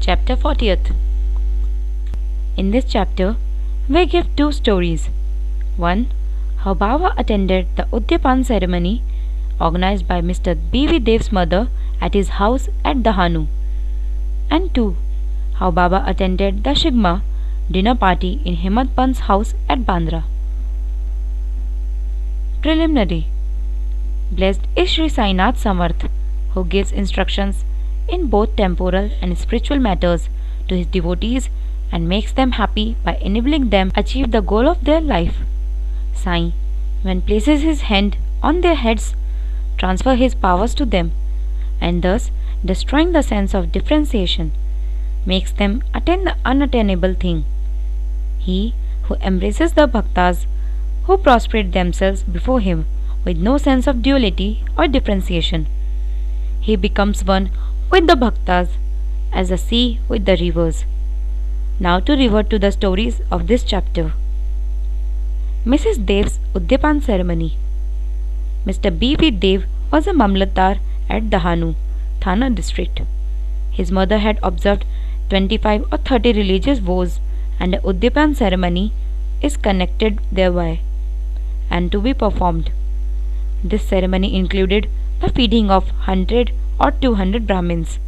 Chapter 40th. In this chapter, we give two stories. One, how Baba attended the Udyapan ceremony organized by Mr. B.V. Dev's mother at his house at Dahanu. And two, how Baba attended the Shigma dinner party in Himmat Pant's house at Bandra. Preliminary. Blessed is Sri Sainath Samarth, who gives instructions in both temporal and spiritual matters to his devotees and makes them happy by enabling them achieve the goal of their life. Sai, when places his hand on their heads, transfer his powers to them, and thus destroying the sense of differentiation, makes them attain the unattainable thing. He who embraces the bhaktas who prostrate themselves before him with no sense of duality or differentiation, he becomes one with the bhaktas as the sea with the rivers. Now to revert to the stories of this chapter. Mrs. Dev's Udyapan ceremony. Mr. B.V. Dev was a Mamlatdar at Dahanu, Thana district. His mother had observed 25 or 30 religious vows, and the Udyapan ceremony is connected thereby and to be performed. This ceremony included the feeding of 100 or 200 Brahmins.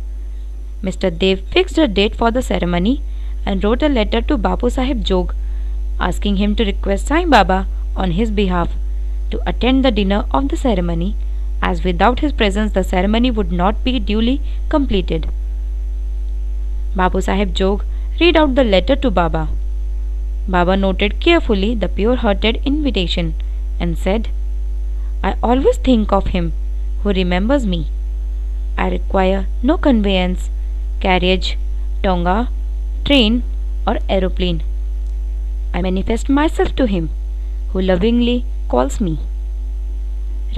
Mr. Dev fixed a date for the ceremony and wrote a letter to Bapu Sahib Jog asking him to request Sai Baba on his behalf to attend the dinner of the ceremony, as without his presence the ceremony would not be duly completed. Bapu Sahib Jog read out the letter to Baba. Baba noted carefully the pure-hearted invitation and said, I always think of him who remembers me. I require no conveyance, carriage, tonga, train or aeroplane. I manifest myself to him who lovingly calls me.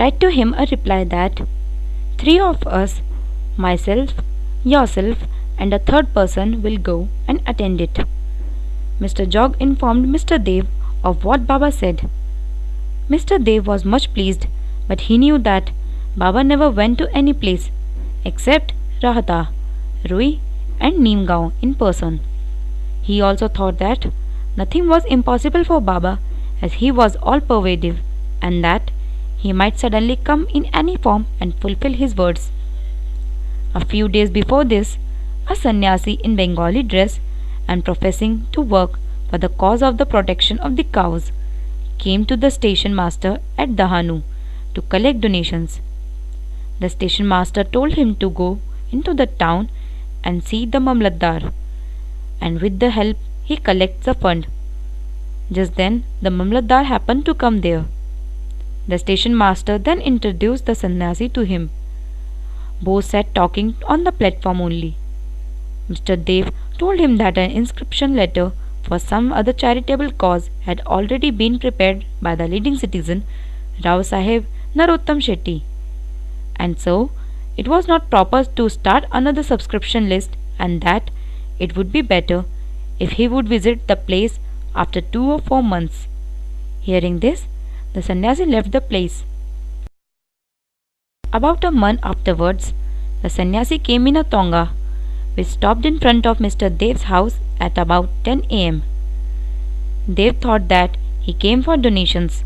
Write to him a reply that 3 of us, myself, yourself and a third person will go and attend it. Mr. Jog informed Mr. Dev of what Baba said. Mr. Dev was much pleased, but he knew that Baba never went to any place except Rahata, Rui and Neemgaon in person. He also thought that nothing was impossible for Baba, as he was all-pervasive, and that he might suddenly come in any form and fulfill his words. A few days before this, a sannyasi in Bengali dress and professing to work for the cause of the protection of the cows came to the station master at Dahanu to collect donations. The station master told him to go into the town and see the Mamlatdar, and with the help he collects the fund. Just then the Mamlatdar happened to come there. The station master then introduced the sannyasi to him. Both sat talking on the platform only. Mr. Dev told him that an inscription letter for some other charitable cause had already been prepared by the leading citizen, Rao Sahib Narottam Shetty, and so it was not proper to start another subscription list, and that it would be better if he would visit the place after 2 or 4 months. Hearing this, the sannyasi left the place. About a month afterwards, the sannyasi came in a tonga, which stopped in front of Mr. Dev's house at about 10 a.m. Dev thought that he came for donations.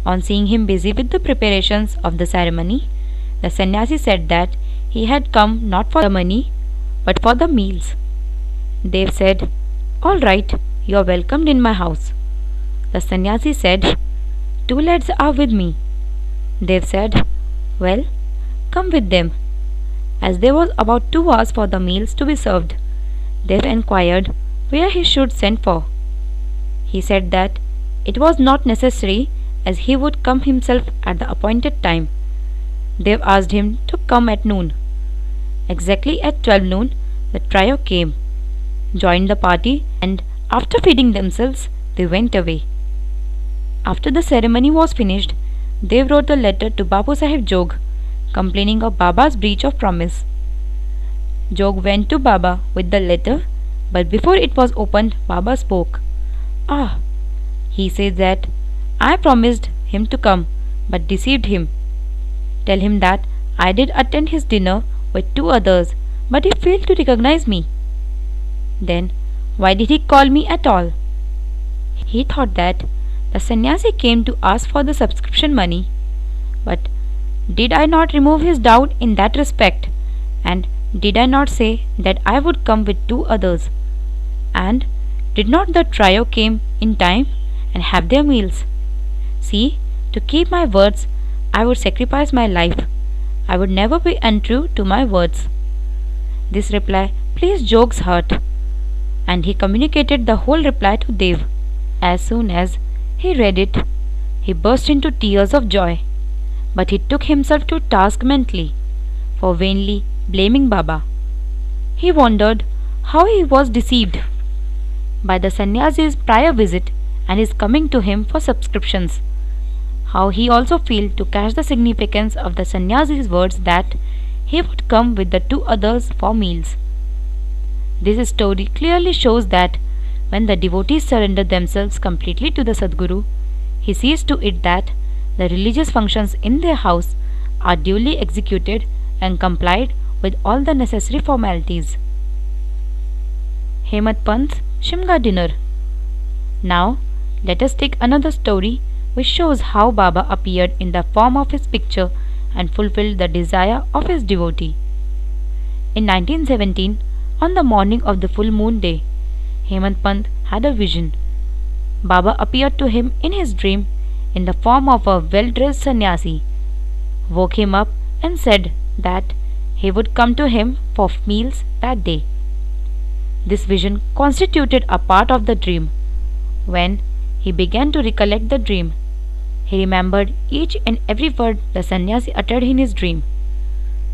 On seeing him busy with the preparations of the ceremony, the sannyasi said that he had come not for the money but for the meals. Dev said, All right, you are welcomed in my house. The sannyasi said, 2 lads are with me. Dev said, Well, come with them. As there was about 2 hours for the meals to be served, Dev inquired where he should send for. He said that it was not necessary, as he would come himself at the appointed time. Dev asked him to come at noon. Exactly at 12 noon, the trio came, joined the party, and after feeding themselves, they went away. After the ceremony was finished, Dev wrote a letter to Bapu Sahib Jog, complaining of Baba's breach of promise. Jog went to Baba with the letter, but before it was opened, Baba spoke. Ah, he said that I promised him to come, but deceived him. Tell him that I did attend his dinner with 2 others, but he failed to recognize me. Then why did he call me at all? He thought that the sannyasi came to ask for the subscription money. But did I not remove his doubt in that respect? And did I not say that I would come with two others? And did not the trio came in time and have their meals? See, to keep my words, I would sacrifice my life. I would never be untrue to my words. This reply pleased Jog's heart, and he communicated the whole reply to Dev. As soon as he read it, he burst into tears of joy, but he took himself to task mentally for vainly blaming Baba. He wondered how he was deceived by the sannyasi's prior visit and his coming to him for subscriptions. How he also failed to catch the significance of the sannyasi's words that he would come with the two others for meals. This story clearly shows that when the devotees surrender themselves completely to the Sadguru, he sees to it that the religious functions in their house are duly executed and complied with all the necessary formalities. Hemant Pant's Shimla dinner. Now, let us take another story which shows how Baba appeared in the form of his picture and fulfilled the desire of his devotee. In 1917, on the morning of the full moon day, Hemant Pant had a vision. Baba appeared to him in his dream in the form of a well-dressed sannyasi, woke him up and said that he would come to him for meals that day. This vision constituted a part of the dream. When he began to recollect the dream, he remembered each and every word the sannyasi uttered in his dream.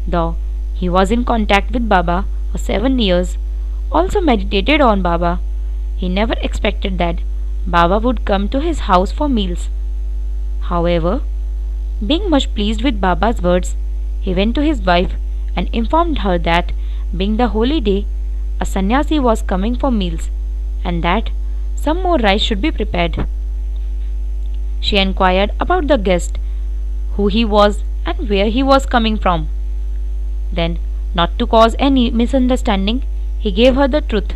Though he was in contact with Baba for 7 years, also meditated on Baba, he never expected that Baba would come to his house for meals. However, being much pleased with Baba's words, he went to his wife and informed her that, being the holy day, a sannyasi was coming for meals and that some more rice should be prepared. She inquired about the guest, who he was and where he was coming from. Then, not to cause any misunderstanding, he gave her the truth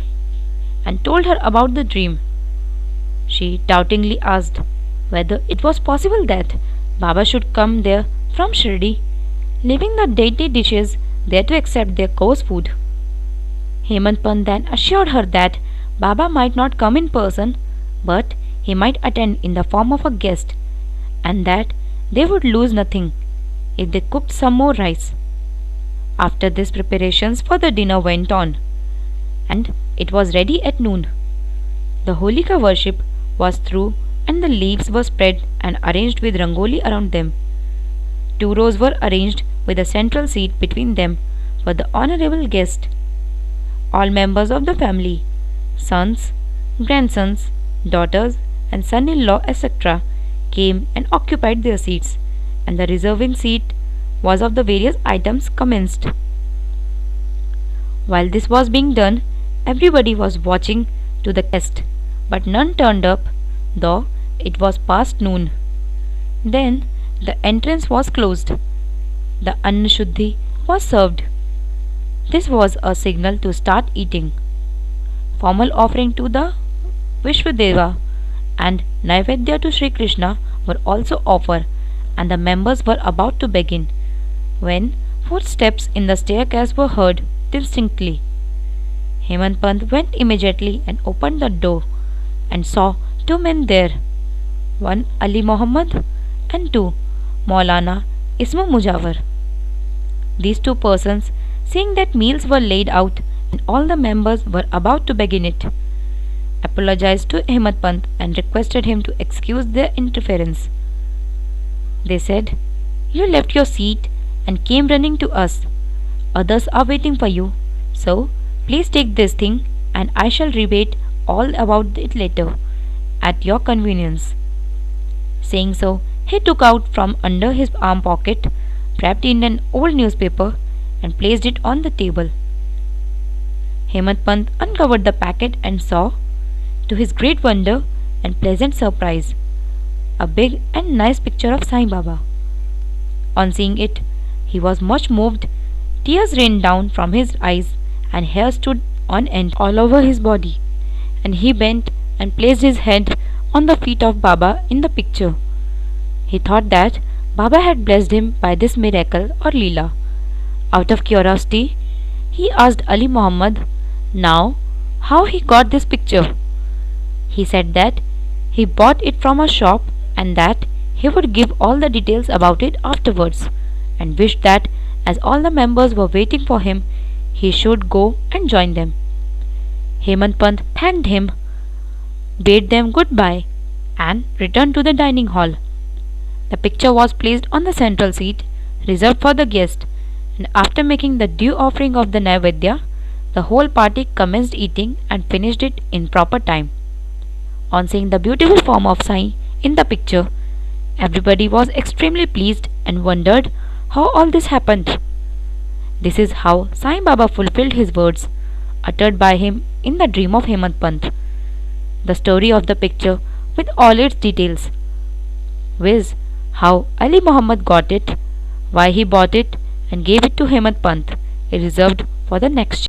and told her about the dream. She doubtingly asked whether it was possible that Baba should come there from Shirdi, leaving the dainty dishes there to accept their coarse food. Hemant Pant then assured her that Baba might not come in person, but he might attend in the form of a guest, and that they would lose nothing if they cooked some more rice. After this, preparations for the dinner went on, and it was ready at noon. The Holika worship was through, and the leaves were spread and arranged with rangoli around them. 2 rows were arranged with a central seat between them for the honorable guest. All members of the family, sons, grandsons, daughters, and son-in-law, etc., came and occupied their seats, and the reserving seat was of the various items commenced. While this was being done, everybody was watching to the guest, but none turned up, though it was past noon. Then the entrance was closed. The Anna Shuddhi was served. This was a signal to start eating. Formal offering to the Vishwadeva and Naivedya to Sri Krishna were also offered, and the members were about to begin, when footsteps in the staircase were heard distinctly. Hemant Pant went immediately and opened the door and saw 2 men there, one Ali Muhammad and 2 Maulana Ismu Mujawar. These 2 persons, seeing that meals were laid out and all the members were about to begin it, apologized to Hemant Pant and requested him to excuse their interference. They said, "You left your seat and came running to us. Others are waiting for you, so please take this thing and I shall rebate all about it later, at your convenience." Saying so, he took out from under his arm pocket, wrapped in an old newspaper, and placed it on the table. Hemant Pant uncovered the packet and saw, to his great wonder and pleasant surprise, a big and nice picture of Sai Baba. On seeing it, he was much moved, tears rained down from his eyes, and hair stood on end all over his body, and he bent and placed his head on the feet of Baba in the picture. He thought that Baba had blessed him by this miracle or Leela. Out of curiosity, he asked Ali Muhammad now how he got this picture. He said that he bought it from a shop and that he would give all the details about it afterwards, and wished that as all the members were waiting for him, he should go and join them. Hemant Pant thanked him, bade them goodbye, and returned to the dining hall. The picture was placed on the central seat reserved for the guest, and after making the due offering of the Naivedya, the whole party commenced eating and finished it in proper time. On seeing the beautiful form of Sai in the picture, everybody was extremely pleased and wondered how all this happened. This is how Sai Baba fulfilled his words uttered by him in the dream of Hemant Pant. The story of the picture with all its details, viz. How Ali Muhammad got it, why he bought it and gave it to Hemant Pant, is reserved for the next